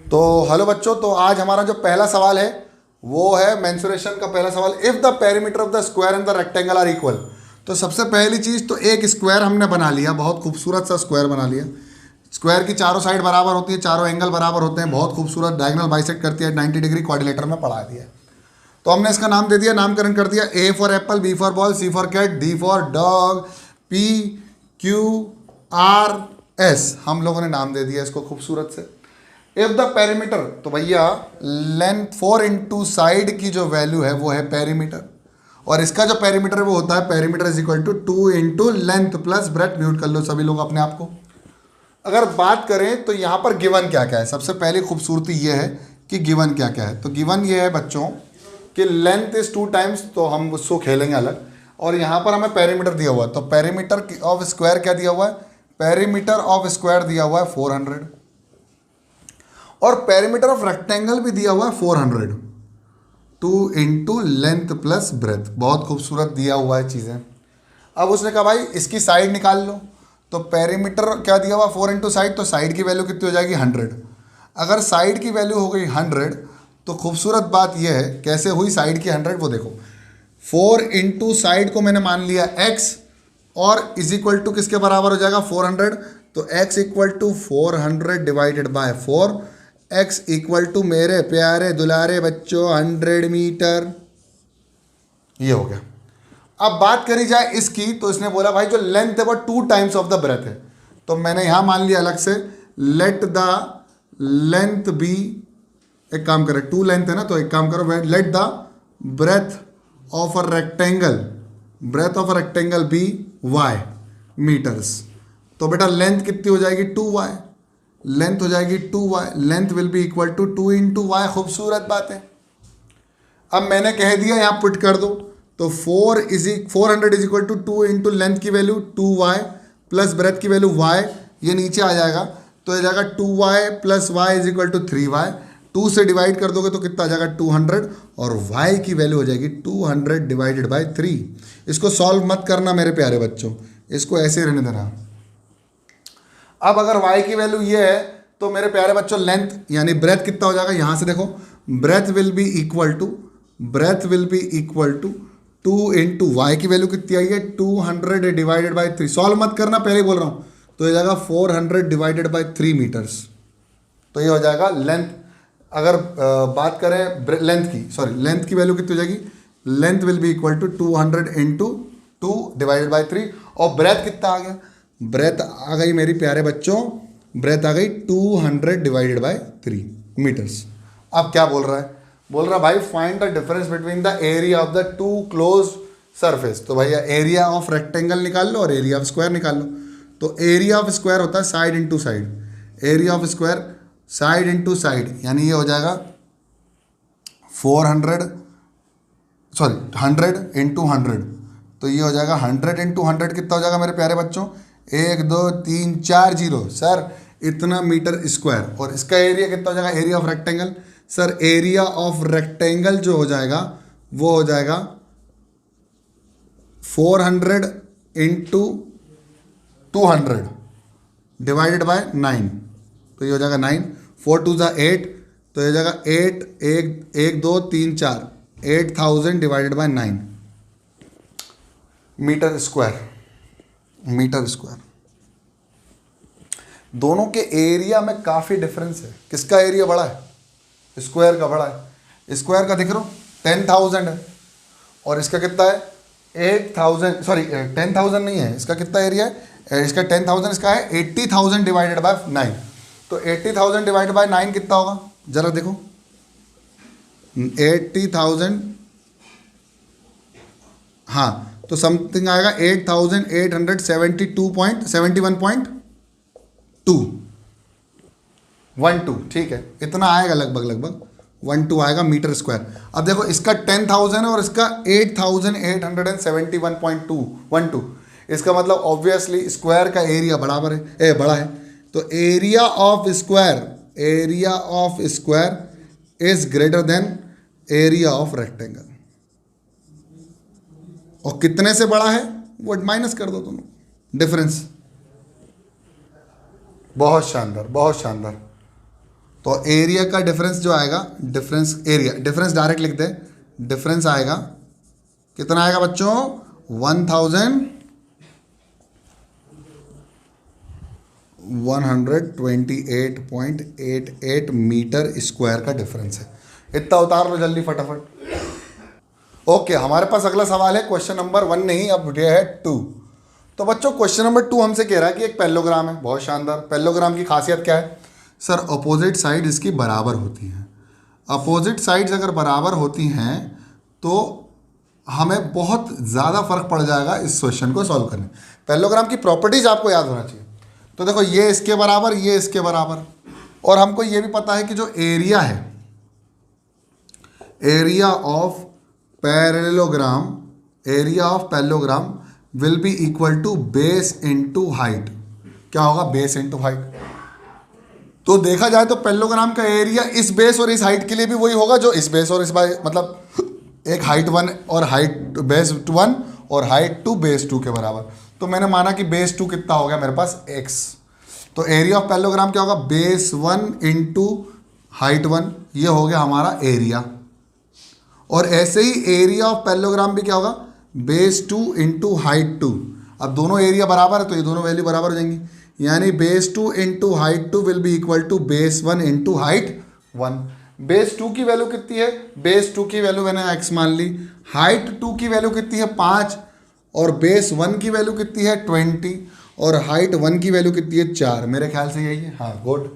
तो हेलो बच्चों, तो आज हमारा जो पहला सवाल है वो है मेंसुरेशन का पहला सवाल। If the perimeter of the square and the rectangle are equal. तो सबसे पहली चीज़ तो एक स्क्वायर हमने बना लिया, बहुत खूबसूरत सा स्क्वायर बना लिया। स्क्वायर की चारों साइड बराबर होती है, चारों एंगल बराबर होते हैं, बहुत खूबसूरत डायगोनल बाइसेक्ट करती है, 90 डिग्री क्वाड्रिलेटर में पढ़ा दिया। तो हमने इसका नाम दे दिया, नामकरण कर दिया, A for apple, B for ball, C for cat, D for dog, P Q R S, हम लोगों ने नाम दे दिया इसको खूबसूरत से। इफ द पेरीमीटर, तो भैया लेंथ 4 इंटू साइड की जो वैल्यू है वो है पेरीमीटर, और इसका जो पेरीमीटर वो होता है perimeter is equal to 2 into length plus breadth. Mute कर लो सभी लोग अपने आप को। अगर बात करें तो यहाँ पर गिवन क्या क्या है, सबसे पहली खूबसूरती ये है कि गिवन क्या क्या है। तो गिवन ये है बच्चों कि लेंथ इज 2 टाइम्स, तो हम उसको खेलेंगे अलग। और यहाँ पर हमें पेरीमीटर दिया हुआ है, तो पेरीमीटर ऑफ स्क्वायर क्या दिया हुआ है, पेरीमीटर ऑफ स्क्वायर दिया हुआ है 400, और पेरीमीटर ऑफ रेक्टेंगल भी दिया हुआ है 400, 2 इंटू लेंथ प्लस ब्रेथ। बहुत खूबसूरत दिया हुआ है चीज़ें। अब उसने कहा भाई इसकी साइड निकाल लो, तो पेरीमीटर क्या दिया हुआ 4 इंटू साइड, तो साइड की वैल्यू कितनी हो जाएगी 100। अगर साइड की वैल्यू हो गई 100, तो खूबसूरत बात यह है कैसे हुई साइड की 100, वो देखो 4 इंटू साइड को मैंने मान लिया x, और इज इक्वल टू किसके बराबर हो जाएगा 400, तो x equal to 400 divided by 4, x equal to मेरे प्यारे दुलारे बच्चों 100 मीटर। ये हो गया। अब बात करी जाए इसकी, तो इसने बोला भाई जो लेंथ है वो 2 टाइम्स ऑफ द ब्रेथ है, तो मैंने यहां मान लिया अलग से, लेट द लेंथ बी, एक काम करें 2 लेंथ है ना, तो एक काम करो, let the breadth of a rectangle, breadth of a rectangle be y metres. तो बेटा लेंथ कितनी हो जाएगी 2y, लेंथ हो जाएगी 2y, length will be equal to 2 into y. खूबसूरत बात है। अब मैंने कह दिया यहाँ पुट कर दो, तो 400 is equal to 2 into length की वैल्यू 2y प्लस ब्रेथ की वैल्यू y, ये नीचे आ जाएगा, तो ये जाएगा 2y plus y is equal to 3y। 2 से डिवाइड कर दोगे तो कितना आ जाएगा 200, और y की वैल्यू हो जाएगी 200 डिवाइडेड बाई 3। इसको सॉल्व मत करना मेरे प्यारे बच्चों, इसको ऐसे रहने देना। अब अगर y की वैल्यू ये है, तो मेरे प्यारे बच्चों लेंथ यानी ब्रेथ कितना हो जाएगा, यहां से देखो, breadth will be equal to 2 into y की वैल्यू कितनी आई है 200 डिवाइडेड बाई 3। सॉल्व मत करना, पहले बोल रहा हूं, तो ये जाएगा 400 डिवाइडेड बाई 3 मीटर्स। तो ये हो जाएगा लेंथ। अगर बात करें लेंथ की, सॉरी लेंथ की वैल्यू कितनी हो जाएगी, length will be equal to 200 into 2 divided by 3। और ब्रेथ कितना आ गया, ब्रेथ आ गई मेरी प्यारे बच्चों, ब्रेथ आ गई 200 डिवाइडेड बाई 3 मीटर्स। अब क्या बोल रहा है, बोल रहा भाई find the difference between the area of the 2 close surface. तो भैया एरिया ऑफ रेक्टेंगल निकाल लो और एरिया ऑफ स्क्वायर निकाल लो। तो एरिया ऑफ स्क्वायर होता है side into side, area of square side into side, यानी ये हो जाएगा 100 इंटू 100, तो ये हो जाएगा 100 इंटू 100 कितना हो जाएगा मेरे प्यारे बच्चों, 1 2 3 4 0 सर, इतना मीटर स्क्वायर। और इसका एरिया कितना हो जाएगा, area of rectangle, sir area of rectangle जो हो जाएगा वो हो जाएगा 400 इंटू 200 डिवाइडेड बाय 9, तो ये हो जाएगा 9, 4 2 ज़ा 8, तो ये हो जाएगा 8 1 2 3 4, 8000 डिवाइडेड बाय 9 मीटर स्क्वायर। दोनों के एरिया में काफ़ी डिफरेंस है। किसका एरिया बड़ा है, स्क्वायर का बड़ा है। स्क्वायर का देख रहे हो 10,000 है, और इसका कितना है 8,000, सॉरी 10,000 नहीं है, इसका कितना एरिया है, इसका 10,000, इसका है 80,000 डिवाइडेड बाय 9। तो 80,000 डिवाइडेड बाय 9 कितना होगा, जरा देखो 80,000, हाँ तो समथिंग आएगा 8,871.2, ठीक है, इतना आएगा लगभग 12 आएगा मीटर स्क्वायर। अब देखो इसका 10,000 है और इसका 8,871.212, इसका मतलब ऑब्वियसली स्क्वायर का एरिया बराबर है, बड़ा है। तो area of square is greater than area of rectangle. और कितने से बड़ा है वो माइनस कर दो दोनों, डिफरेंस। बहुत शानदार। तो एरिया का डिफरेंस जो आएगा, डिफरेंस एरिया, डिफरेंस डायरेक्ट लिख दे, डिफरेंस आएगा कितना आएगा बच्चों, 1128.88 मीटर स्क्वायर का डिफरेंस है। इतना उतार लो जल्दी फटाफट। ओके, हमारे पास अगला सवाल है क्वेश्चन नंबर 1 नहीं, अब ये है 2। तो बच्चों क्वेश्चन नंबर 2 हमसे कह रहा है कि एक पैरेललोग्राम है, बहुत शानदार। पैरेललोग्राम की खासियत क्या है सर? अपोजिट साइड इसकी बराबर होती हैं। अपोजिट साइड्स अगर बराबर होती हैं तो हमें बहुत ज़्यादा फर्क पड़ जाएगा इस क्वेश्चन को सॉल्व करने। पैरेललोग्राम की प्रॉपर्टीज आपको याद होना चाहिए। तो देखो, ये इसके बराबर, ये इसके बराबर, और हमको ये भी पता है कि जो एरिया है, area of parallelogram will be equal to base into height. क्या होगा? Base into height. तो देखा जाए तो पैरेललोग्राम का एरिया इस बेस और इस हाइट के लिए भी वही होगा जो इस बेस और इस मतलब एक हाइट 1 और हाइट बेस 1 और हाइट 2 बेस 2 के बराबर। तो मैंने माना कि बेस 2 कितना हो गया मेरे पास, x। तो एरिया ऑफ पैरेललोग्राम क्या होगा? बेस 1 इंटू हाइट 1, ये हो गया हमारा एरिया। और ऐसे ही एरिया ऑफ पैरेललोग्राम भी क्या होगा? Base 2 into height 2। अब दोनों एरिया बराबर है तो ये दोनों वैल्यू बराबर हो जाएंगी, यानी base 2 into height 2 will be equal to base 1 into height 1। Base 2 की वैल्यू कितनी है? बेस 2 की वैल्यू मैंने x मान ली। हाइट 2 की वैल्यू कितनी है? 5। और बेस 1 की वैल्यू कितनी है? 20। और हाइट 1 की वैल्यू कितनी है? 4। मेरे ख्याल से यही है, हाँ गुड।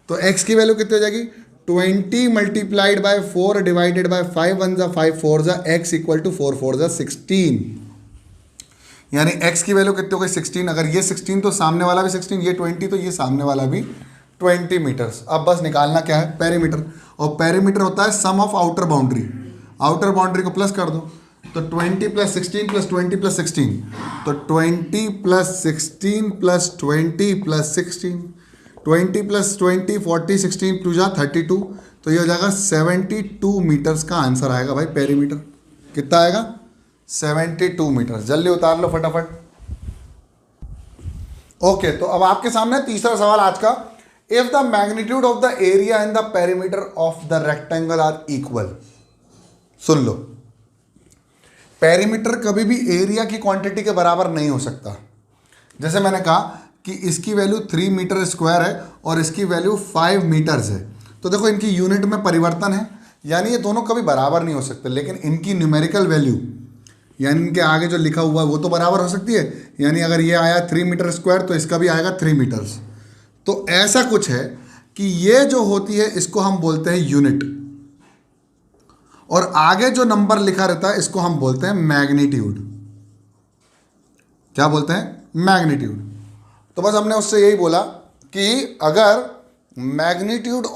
तो x की वैल्यू कितनी हो जाएगी? 20 मल्टीप्लाइड बाय 4 डिवाइडेड बाय 5 1 जा 5 4 जा x इक्वल टू 4 4 जा 16। यानी x की वैल्यू कितनी हो गई? 16। अगर ये 16 तो सामने वाला भी 16, ये 20 तो ये सामने वाला भी 20 मीटर्स। अब बस निकालना क्या है? पेरीमीटर। और पेरीमीटर होता है sum of outer boundary. Outer boundary को प्लस कर दो, तो 20 प्लस 16 प्लस 20 प्लस 16, तो 20 plus 16 plus 20 plus 16, 20 plus 20 40 16 two जा 32, तो ये हो जाएगा 72 मीटर्स का आंसर आएगा भाई। पेरीमीटर कितना आएगा? 72 मीटर्स। जल्दी उतार लो फटाफट। ओके, तो अब आपके सामने तीसरा सवाल आज का। If the magnitude of the area and the perimeter of the rectangle are equal. सुन लो, पेरीमीटर कभी भी एरिया की क्वांटिटी के बराबर नहीं हो सकता। जैसे मैंने कहा कि इसकी वैल्यू 3 मीटर स्क्वायर है और इसकी वैल्यू 5 मीटर्स है, तो देखो इनकी यूनिट में परिवर्तन है, यानी ये दोनों कभी बराबर नहीं हो सकते। लेकिन इनकी न्यूमेरिकल वैल्यू, यानी इनके आगे जो लिखा हुआ है वो तो बराबर हो सकती है। यानी अगर ये आया 3 मीटर स्क्वायर तो इसका भी आएगा 3 मीटर्स। तो ऐसा कुछ है कि ये जो होती है इसको हम बोलते हैं यूनिट, और आगे जो नंबर लिखा रहता है इसको हम बोलते हैं मैग्नीट्यूड। क्या बोलते हैं? मैग्नीट्यूड। तो बस हमने उससे यही बोला कि अगर magnitude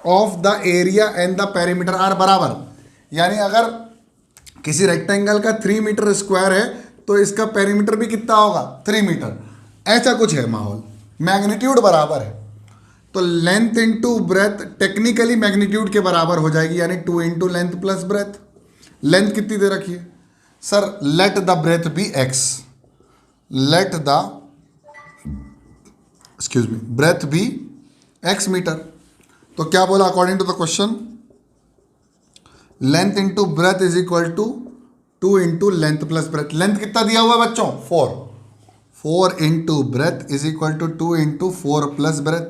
of the area and the perimeter are बराबर, यानी अगर किसी रेक्टेंगल का 3 मीटर स्क्वायर है तो इसका पेरीमीटर भी कितना होगा? 3 मीटर। ऐसा कुछ है माहौल, मैग्नीट्यूड बराबर है, तो length into breadth technically magnitude के बराबर हो जाएगी, यानी 2 into length plus breadth. Length कितनी दे रखी है sir? Let the breadth be x, let the breadth be x metre. तो क्या बोला according to the question? Length into breadth is equal to 2 into length plus breadth. Length कितना दिया हुआ है बच्चों? 4 into breadth is equal to 2 into 4 plus breadth.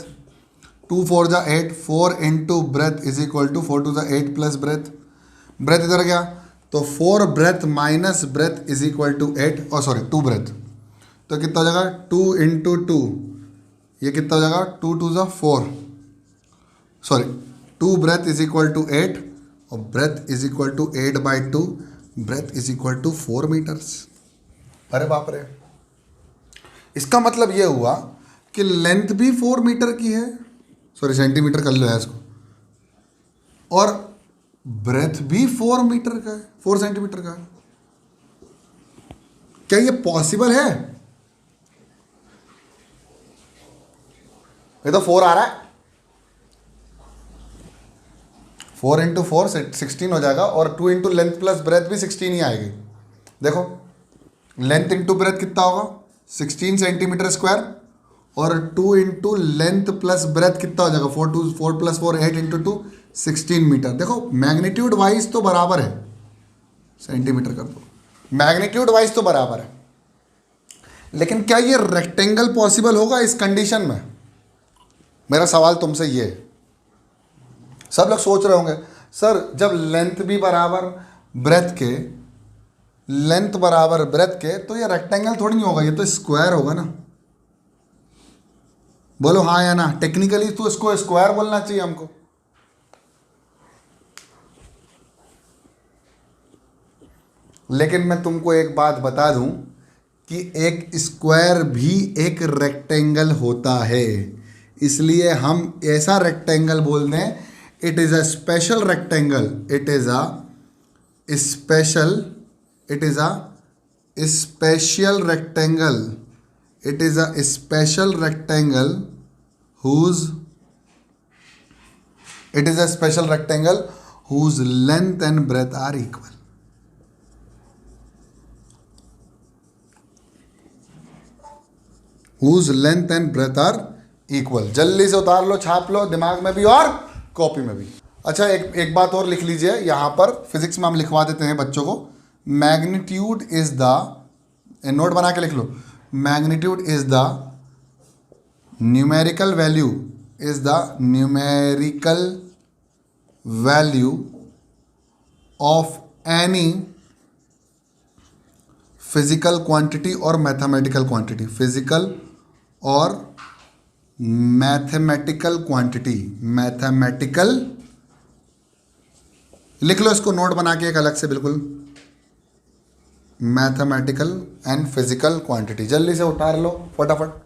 2 4 जा 8, 4 into breadth is equal to 4 2 जा 8 प्लस ब्रेथ। ब्रेथ इधर गया तो 4 breadth minus breadth is equal to 8, और सॉरी 2 ब्रेथ, तो कितना हो जाएगा? 2 इंटू 2, ये कितना हो जाएगा? 2 2 जा 4, sorry 2 breadth is equal to 8 और breadth is equal to 8/2, breadth is equal to 4 metres. अरे बाप रे, इसका मतलब ये हुआ कि लेंथ भी 4 मीटर की है, सॉरी सेंटीमीटर कर लो है इसको, और ब्रेथ भी 4 मीटर का है, 4 सेंटीमीटर का है। क्या ये पॉसिबल है? ये तो 4 आ रहा है, 4 इंटू 4 16 हो जाएगा, और 2 इंटू लेंथ प्लस ब्रेथ भी 16 ही आएगी। देखो लेंथ इंटू ब्रेथ कितना होगा? 16 सेंटीमीटर स्क्वायर, और 2 इंटू लेंथ प्लस ब्रेथ कितना हो जाएगा, 4 प्लस 4 8 इंटू 2 16 मीटर। देखो मैग्नीट्यूड वाइज तो बराबर है, सेंटीमीटर कर दो, मैग्नीट्यूड वाइज तो बराबर है, लेकिन क्या ये रेक्टेंगल पॉसिबल होगा इस कंडीशन में? मेरा सवाल तुमसे ये है। सब लोग सोच रहे होंगे सर जब लेंथ भी बराबर ब्रेथ के, लेंथ बराबर ब्रेथ के, तो ये रेक्टेंगल थोड़ी नहीं होगा, ये तो स्क्वायर होगा ना। बोलो हाँ या ना। टेक्निकली तो इसको स्क्वायर बोलना चाहिए हमको। लेकिन मैं तुमको एक बात बता दूं कि एक स्क्वायर भी एक रेक्टेंगल होता है, इसलिए हम ऐसा रेक्टेंगल बोल दें, it is a special rectangle, it is a special, it is a special rectangle, it is a special rectangle whose, it is a special rectangle whose length and breadth are equal. Whose length and breadth are equal. जल्दी से उतार लो, छाप लो दिमाग में भी और copy में भी। अच्छा एक बात और लिख लीजिए, यहाँ पर फिजिक्स में हम लिखवा देते हैं बच्चों को, मैग्नीट्यूड इज द, नोट बना के लिख लो, magnitude is the numerical value, is the numerical value of any physical quantity or mathematical quantity, physical और mathematical quantity, mathematical, लिख लो इसको नोट बना के एक अलग से बिल्कुल, मैथमेटिकल एंड फिजिकल क्वांटिटी। जल्दी से उतार लो फटाफट।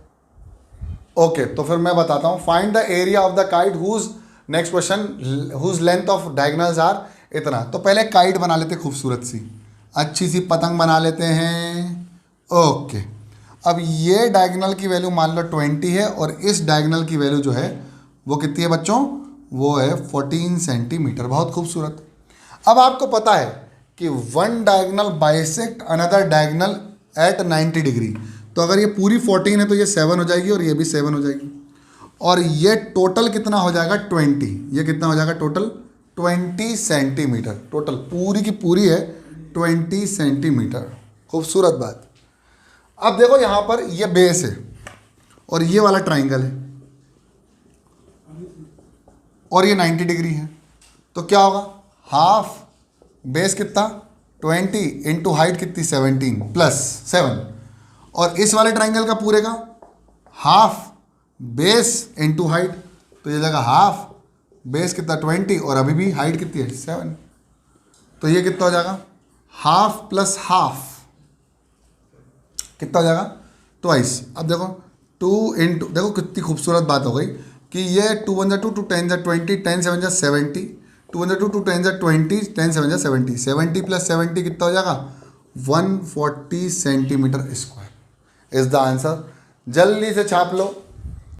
ओके तो फिर मैं बताता हूँ, find the area of the kite whose, next question, whose length of diagonals are इतना। तो पहले काइट बना लेते, खूबसूरत सी अच्छी सी पतंग बना लेते हैं। ओके अब ये डायगोनल की वैल्यू मान लो 20 है, और इस डायगोनल की वैल्यू जो है वो कितनी है बच्चों, वो है 14 सेंटीमीटर। बहुत खूबसूरत। अब आपको पता है कि one diagonal bisect another diagonal at 90 degree, तो अगर ये पूरी 14 है तो ये 7 हो जाएगी और ये भी 7 हो जाएगी, और ये टोटल कितना हो जाएगा 20, ये कितना हो जाएगा टोटल 20 सेंटीमीटर, टोटल पूरी की पूरी है 20 सेंटीमीटर। खूबसूरत बात। अब देखो यहाँ पर ये बेस है और ये वाला ट्राइंगल है और ये 90 डिग्री है, तो क्या होगा, हाफ बेस कितना 20 इंटू हाइट कितनी 17 प्लस 7, और इस वाले ट्राइंगल का पूरे का हाफ बेस इनटू हाइट, तो ये जगह हाफ बेस कितना 20 और अभी भी हाइट कितनी है 7, तो ये कितना हो जाएगा हाफ प्लस हाफ कितना हो जाएगा ट्वाइस। अब देखो 2 इंटू, देखो कितनी खूबसूरत बात हो गई कि ये 2 1 2 2 10 20 10 7 70, 2 1 2 2 10 20 10 7 70, 70 प्लस 70 कितना हो जाएगा 140 centimetre square is the answer. जल्दी से छाप लो।